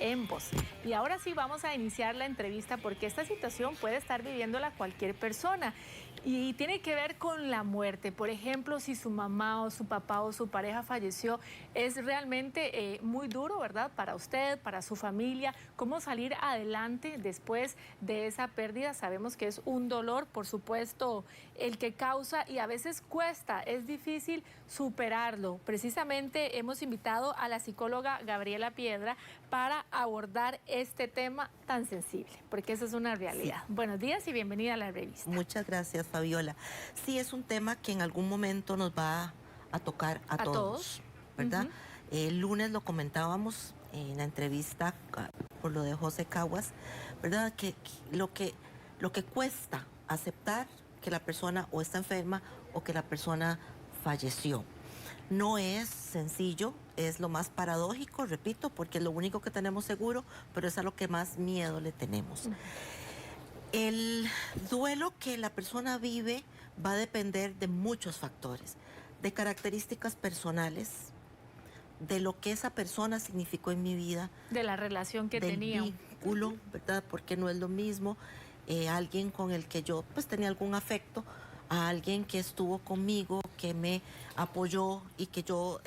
en voz. Y ahora sí vamos a iniciar la entrevista porque esta situación puede estar viviéndola cualquier persona y tiene que ver con la muerte. Por ejemplo, si su mamá o su papá o su pareja falleció, es realmente muy duro, ¿verdad? Para usted, para su familia, cómo salir adelante después de esa pérdida. Sabemos que es un dolor, por supuesto, el que causa y a veces cuesta, es difícil superarlo. Precisamente hemos invitado a la psicóloga Gabriela Piedra para abordar este tema tan sensible, porque eso es una realidad. Sí. Buenos días y bienvenida a la revista. Muchas gracias, Fabiola. Sí, es un tema que en algún momento nos va a tocar a todos, ¿verdad? El lunes lo comentábamos en la entrevista por lo de José Caguas, ¿verdad? Que lo que cuesta aceptar que la persona o está enferma o que la persona falleció. No es sencillo, es lo más paradójico, repito, porque es lo único que tenemos seguro, pero es a lo que más miedo le tenemos. El duelo que la persona vive va a depender de muchos factores, de características personales, de lo que esa persona significó en mi vida, de la relación que tenía, del vínculo, ¿verdad? Porque no es lo mismo alguien con el que yo pues tenía algún afecto, a alguien que estuvo conmigo, que me apoyó y que yo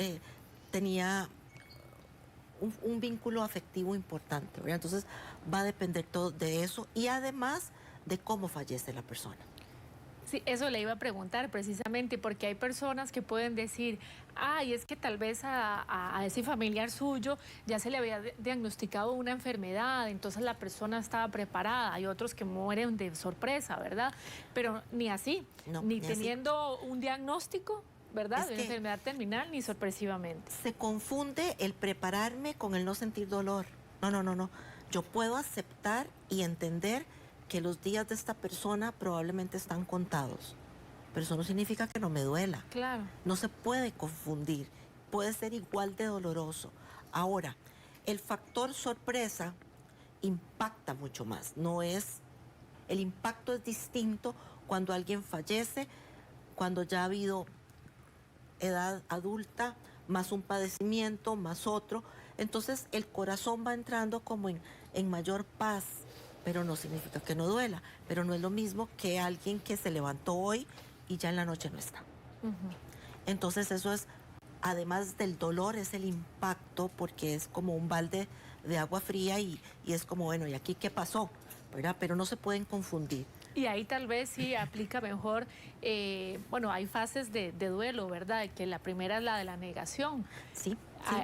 tenía un vínculo afectivo importante, ¿verdad? Entonces va a depender todo de eso y además de cómo fallece la persona. Sí, eso le iba a preguntar precisamente, porque hay personas que pueden decir, ay, es que tal vez a ese familiar suyo ya se le había diagnosticado una enfermedad, entonces la persona estaba preparada. Hay otros que mueren de sorpresa, ¿verdad? Pero ni así, No, ni teniendo un diagnóstico, ¿verdad? De una enfermedad terminal, ni sorpresivamente. Se confunde el prepararme con el no sentir dolor. No. Yo puedo aceptar y entender que los días de esta persona probablemente están contados, pero eso no significa que no me duela. Claro. No se puede confundir, puede ser igual de doloroso. Ahora, el factor sorpresa impacta mucho más, el impacto es distinto cuando alguien fallece, cuando ya ha habido edad adulta, más un padecimiento, más otro, entonces el corazón va entrando como en mayor paz, pero no significa que no duela, pero no es lo mismo que alguien que se levantó hoy y ya en la noche no está. Entonces eso es, además del dolor, es el impacto, porque es como un balde de agua fría y es como, bueno, ¿y aquí qué pasó? ¿Verdad? Pero no se pueden confundir. Y ahí tal vez sí aplica mejor, bueno, hay fases de duelo, ¿verdad? Que la primera es la de la negación. Sí.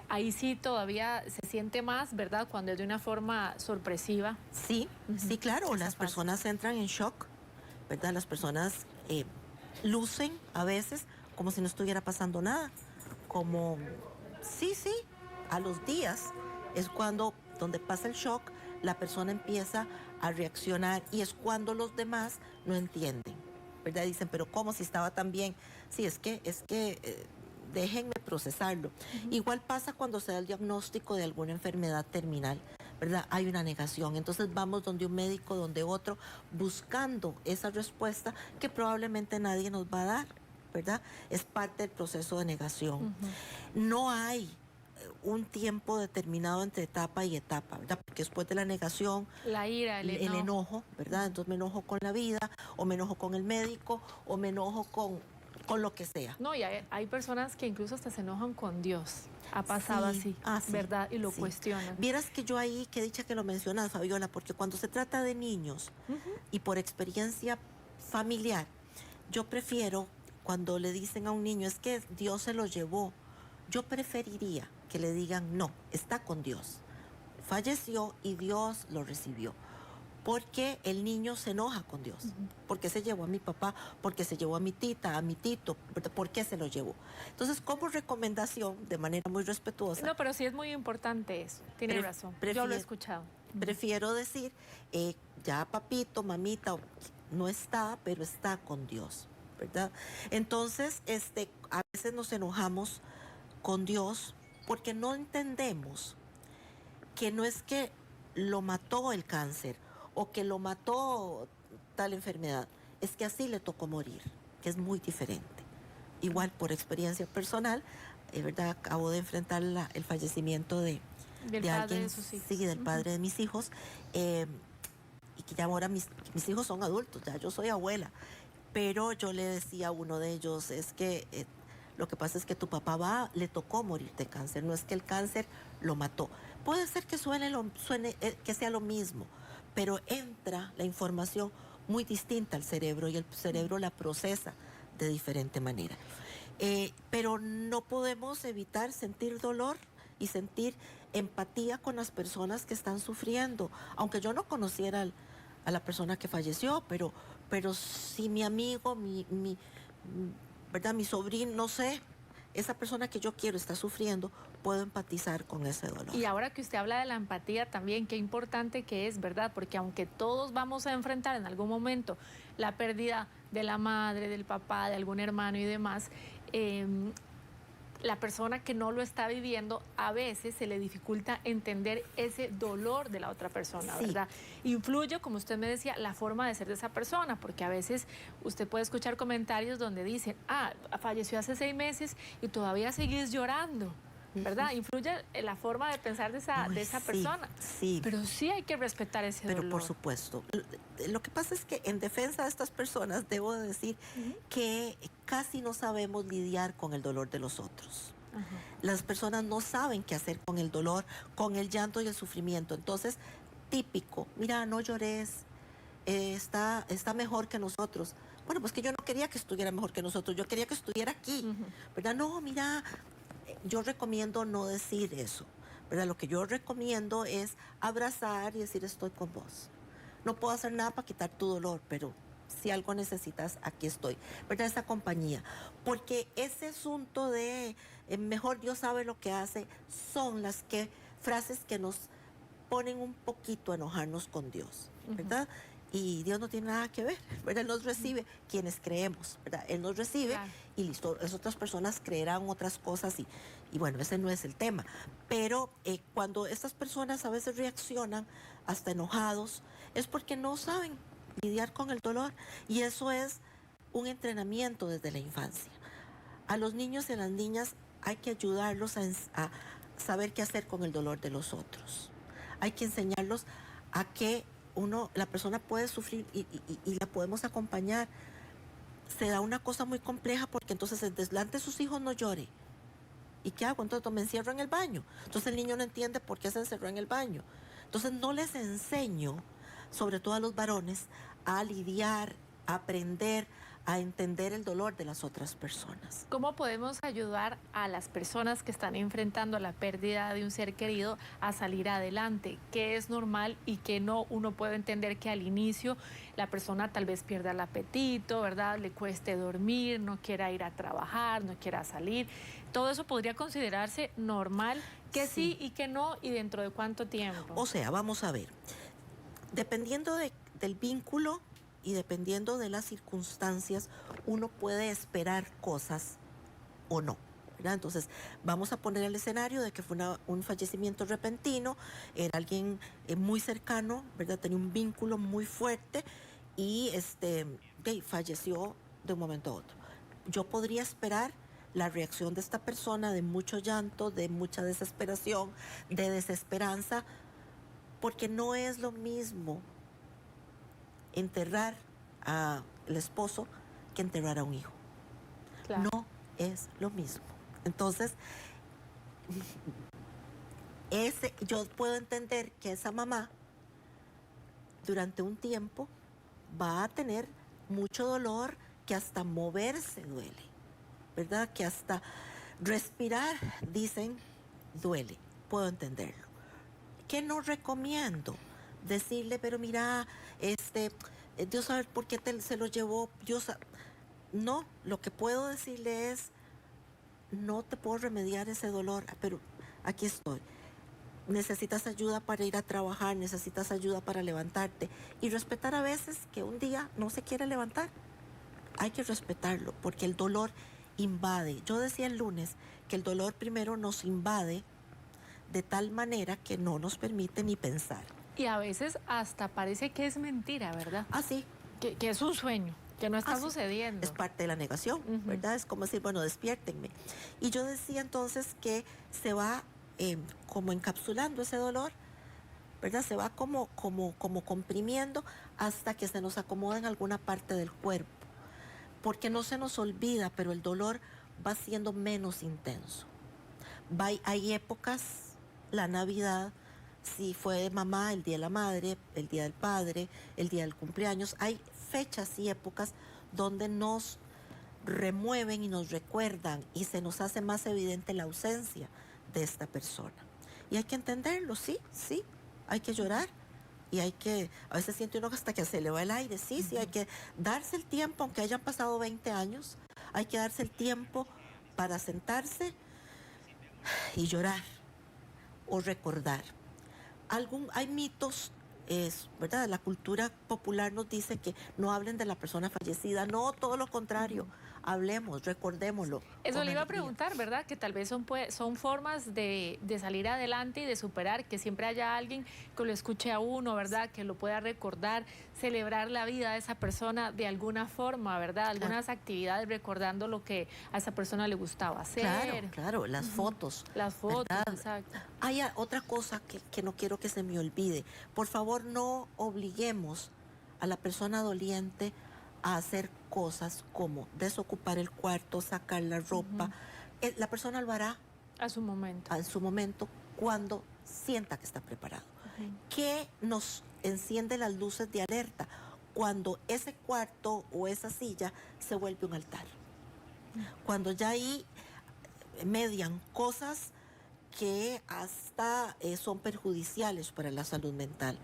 Ahí sí todavía se siente más, ¿verdad? Cuando es de una forma sorpresiva. Sí, sí, claro, las personas entran en shock, ¿verdad? Las personas lucen a veces como si no estuviera pasando nada, como, sí, a los días es donde pasa el shock, la persona empieza a reaccionar y es cuando los demás no entienden, ¿verdad? Dicen, pero ¿cómo si estaba tan bien? Sí, es que déjenme procesarlo. Igual pasa cuando se da el diagnóstico de alguna enfermedad terminal, ¿verdad? Hay una negación, entonces vamos donde un médico, donde otro, buscando esa respuesta que probablemente nadie nos va a dar, ¿verdad? Es parte del proceso de negación. No hay un tiempo determinado entre etapa y etapa, ¿verdad? Porque después de la negación, la ira, el enojo, ¿verdad? Entonces me enojo con la vida, o me enojo con el médico, o me enojo con lo que sea. No, y hay personas que incluso hasta se enojan con Dios. Ha pasado sí, así, ¿verdad? Y lo cuestionan. Vieras que yo ahí, qué dicha que lo mencionas, Fabiola, porque cuando se trata de niños y por experiencia familiar, yo prefiero cuando le dicen a un niño, es que Dios se lo llevó, yo preferiría que le digan, no, está con Dios. Falleció y Dios lo recibió. Porque el niño se enoja con Dios. ¿Por qué se llevó a mi papá? ¿Por qué se llevó a mi tita, a mi tito? ¿Por qué se lo llevó? Entonces, como recomendación, de manera muy respetuosa. No, pero sí es muy importante eso. Tiene razón. Yo lo he escuchado. Prefiero decir, ya papito, mamita, no está, pero está con Dios, ¿verdad? Entonces, a veces nos enojamos con Dios porque no entendemos que no es que lo mató el cáncer o que lo mató tal enfermedad, es que así le tocó morir, que es muy diferente. Igual por experiencia personal, ¿verdad? Acabo de enfrentar el fallecimiento de Del de padre alguien, de sus hijos. sí, del padre de mis hijos, y que ya ahora mis hijos son adultos, ya yo soy abuela, pero yo le decía a uno de ellos, es que lo que pasa es que tu papá le tocó morir de cáncer, no es que el cáncer lo mató. Puede ser que suene, que sea lo mismo, pero entra la información muy distinta al cerebro y el cerebro la procesa de diferente manera. Pero no podemos evitar sentir dolor y sentir empatía con las personas que están sufriendo, aunque yo no conociera a la persona que falleció, pero si mi amigo, ¿verdad? Mi sobrino, no sé, esa persona que yo quiero está sufriendo, puedo empatizar con ese dolor. Y ahora que usted habla de la empatía también, qué importante que es, ¿verdad? Porque aunque todos vamos a enfrentar en algún momento la pérdida de la madre, del papá, de algún hermano y demás, la persona que no lo está viviendo, a veces se le dificulta entender ese dolor de la otra persona, Sí. ¿verdad? Influye, como usted me decía, la forma de ser de esa persona, porque a veces usted puede escuchar comentarios donde dicen, falleció hace 6 meses y todavía seguís llorando, ¿verdad? Influye en la forma de pensar de esa Sí, persona. sí. Pero sí hay que respetar ese dolor. Pero por supuesto. Lo que pasa es que en defensa de estas personas debo de decir que casi no sabemos lidiar con el dolor de los otros. Las personas no saben qué hacer con el dolor, con el llanto y el sufrimiento. Entonces, típico, mira, no llores, está mejor que nosotros. Bueno, pues que yo no quería que estuviera mejor que nosotros, yo quería que estuviera aquí, ¿verdad? No, mira, yo recomiendo no decir eso, ¿verdad? Lo que yo recomiendo es abrazar y decir estoy con vos. No puedo hacer nada para quitar tu dolor, pero si algo necesitas, aquí estoy, ¿verdad? Esa compañía. Porque ese asunto de mejor Dios sabe lo que hace, son frases que nos ponen un poquito a enojarnos con Dios, ¿verdad? Y Dios no tiene nada que ver, ¿verdad? Él nos recibe, quienes creemos, ¿verdad? Él nos recibe, claro. Y listo, las otras personas creerán otras cosas y bueno, ese no es el tema. Pero cuando estas personas a veces reaccionan hasta enojados, es porque no saben lidiar con el dolor, y eso es un entrenamiento desde la infancia. A los niños y a las niñas hay que ayudarlos a saber qué hacer con el dolor de los otros. Hay que enseñarlos a que la persona puede sufrir y la podemos acompañar. Se da una cosa muy compleja porque entonces delante de sus hijos no llore. ¿Y qué hago? Entonces me encierro en el baño. Entonces el niño no entiende por qué se encerró en el baño. Entonces no les enseño, sobre todo a los varones, a lidiar, a aprender, a entender el dolor de las otras personas. ¿Cómo podemos ayudar a las personas que están enfrentando la pérdida de un ser querido a salir adelante? ¿Qué es normal y qué no? Uno puede entender que al inicio la persona tal vez pierda el apetito, ¿verdad? Le cueste dormir, no quiera ir a trabajar, no quiera salir. ¿Todo eso podría considerarse normal? ¿Que sí y que no? ¿Y dentro de cuánto tiempo? O sea, vamos a ver. Dependiendo del vínculo y dependiendo de las circunstancias, uno puede esperar cosas o no, ¿verdad? Entonces, vamos a poner el escenario de que fue un fallecimiento repentino, era alguien muy cercano, ¿verdad? Tenía un vínculo muy fuerte y falleció de un momento a otro. Yo podría esperar la reacción de esta persona de mucho llanto, de mucha desesperación, de desesperanza, porque no es lo mismo enterrar al esposo que enterrar a un hijo. Claro. No es lo mismo. Entonces, yo puedo entender que esa mamá durante un tiempo va a tener mucho dolor, que hasta moverse duele, ¿verdad? Que hasta respirar, dicen, duele. Puedo entenderlo. ¿Qué no recomiendo? Decirle, pero mira, Dios sabe por qué se lo llevó. No, lo que puedo decirle es, no te puedo remediar ese dolor, pero aquí estoy. Necesitas ayuda para ir a trabajar, necesitas ayuda para levantarte. Y respetar a veces que un día no se quiere levantar. Hay que respetarlo, porque el dolor invade. Yo decía el lunes que el dolor primero nos invade de tal manera que no nos permite ni pensar. Y a veces hasta parece que es mentira, ¿verdad? Ah, sí. Que es un sueño, que no está sucediendo. Es parte de la negación, ¿verdad? Es como decir, bueno, despiértenme. Y yo decía entonces que se va como encapsulando ese dolor, ¿verdad? Se va como comprimiendo hasta que se nos acomoda en alguna parte del cuerpo. Porque no se nos olvida, pero el dolor va siendo menos intenso. Hay épocas, la Navidad, si fue de mamá, el Día de la Madre, el Día del Padre, el Día del Cumpleaños, hay fechas y épocas donde nos remueven y nos recuerdan y se nos hace más evidente la ausencia de esta persona. Y hay que entenderlo, sí, sí, hay que llorar y hay que, a veces siente uno hasta que se le va el aire, sí, sí, hay que darse el tiempo, aunque hayan pasado 20 años, hay que darse el tiempo para sentarse y llorar o recordar. Hay mitos, ¿verdad? La cultura popular nos dice que no hablen de la persona fallecida, no, todo lo contrario, hablemos, recordémoslo. Eso le iba a alegría. preguntar, ¿verdad? Que tal vez son formas de salir adelante y de superar, que siempre haya alguien que lo escuche a uno, ¿verdad? Que lo pueda recordar, celebrar la vida de esa persona de alguna forma, ¿verdad? Algunas actividades recordando lo que a esa persona le gustaba hacer. Claro, claro, las fotos. Las fotos, ¿verdad? exacto. Hay otra cosa que no quiero que se me olvide. Por favor, no obliguemos a la persona doliente a hacer cosas como desocupar el cuarto, sacar la ropa. La persona lo hará A su momento. en su momento cuando sienta que está preparado. Que nos enciende las luces de alerta cuando ese cuarto o esa silla se vuelve un altar. Cuando ya ahí median cosas que hasta son perjudiciales para la salud mental,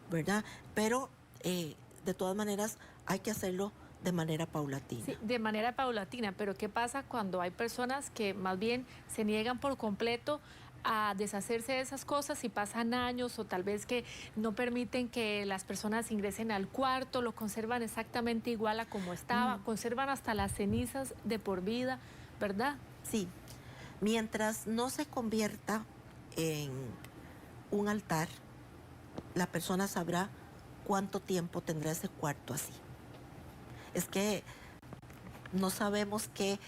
¿verdad? Pero de todas maneras hay que hacerlo de manera paulatina. Sí, de manera paulatina, pero ¿qué pasa cuando hay personas que más bien se niegan por completo a deshacerse de esas cosas y pasan años o tal vez que no permiten que las personas ingresen al cuarto, lo conservan exactamente igual a como estaba, conservan hasta las cenizas de por vida, ¿verdad? Sí, mientras no se convierta en un altar, la persona sabrá cuánto tiempo tendrá ese cuarto así. Es que no sabemos qué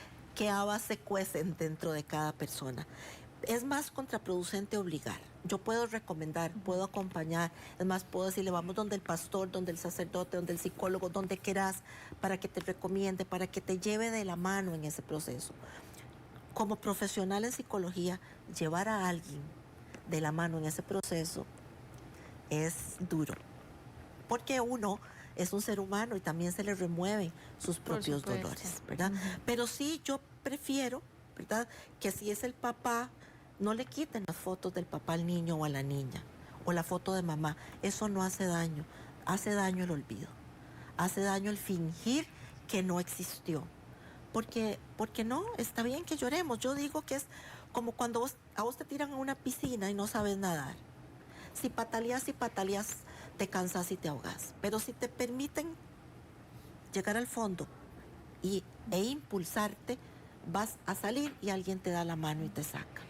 habas se cuecen dentro de cada persona. Es más contraproducente obligar. Yo puedo recomendar, puedo acompañar, es más, puedo decirle, vamos donde el pastor, donde el sacerdote, donde el psicólogo, donde quieras, para que te recomiende, para que te lleve de la mano en ese proceso. Como profesional en psicología, llevar a alguien de la mano en ese proceso es duro, porque uno es un ser humano y también se le remueven sus propios dolores, ¿verdad? Pero sí, yo prefiero, ¿verdad?, que si es el papá, no le quiten las fotos del papá al niño o a la niña, o la foto de mamá. Eso no hace daño el olvido, hace daño el fingir que no existió. Porque no, está bien que lloremos. Yo digo que es como cuando a vos te tiran a una piscina y no sabes nadar. Si pataleas, te cansas y te ahogas. Pero si te permiten llegar al fondo e impulsarte, vas a salir y alguien te da la mano y te saca.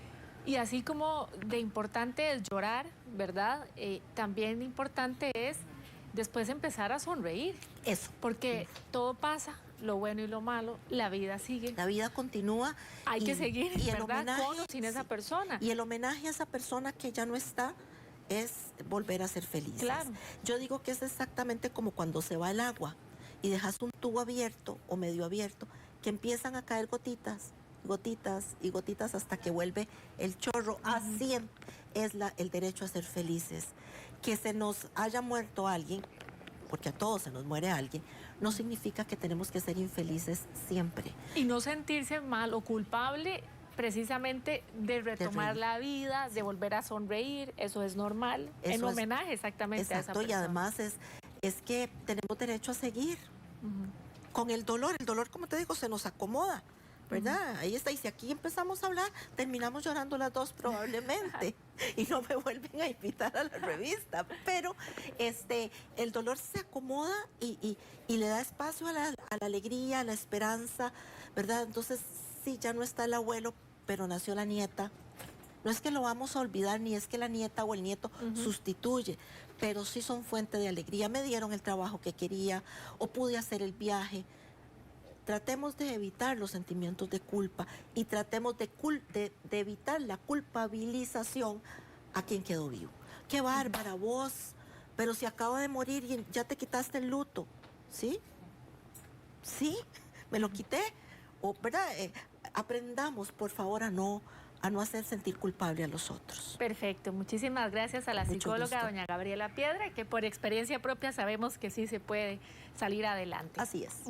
Y así como de importante es llorar, ¿verdad? También importante es después empezar a sonreír. Eso. Porque todo pasa, lo bueno y lo malo, la vida sigue. La vida continúa. Hay que seguir, y el ¿verdad? homenaje, Con o sin esa persona. Y el homenaje a esa persona que ya no está es volver a ser felices. Claro. Yo digo que es exactamente como cuando se va el agua y dejas un tubo abierto o medio abierto, que empiezan a caer gotitas y gotitas hasta que vuelve el chorro. Así es el derecho a ser felices. Que se nos haya muerto alguien, porque a todos se nos muere alguien, no significa que tenemos que ser infelices siempre. Y no sentirse mal o culpable precisamente de retomar la vida, de volver a sonreír, eso es normal, en homenaje exactamente a esa persona. Y además es que tenemos derecho a seguir con el dolor, como te digo, se nos acomoda, ¿verdad? Ahí está, y si aquí empezamos a hablar, terminamos llorando las dos probablemente, y no me vuelven a invitar a la revista, pero el dolor se acomoda y le da espacio a la alegría, a la esperanza, ¿verdad? Entonces, sí, ya no está el abuelo, pero nació la nieta. No es que lo vamos a olvidar, ni es que la nieta o el nieto sustituye, pero sí son fuente de alegría. Me dieron el trabajo que quería, o pude hacer el viaje, tratemos de evitar los sentimientos de culpa y tratemos de evitar la culpabilización a quien quedó vivo. Qué bárbara vos, pero si acaba de morir y ya te quitaste el luto, ¿sí? Sí, me lo quité. O, ¿verdad? Aprendamos, por favor, a no hacer sentir culpable a los otros. Perfecto, muchísimas gracias a la Mucho psicóloga gusto. doña Gabriela Piedra, que por experiencia propia sabemos que sí se puede salir adelante. Así es.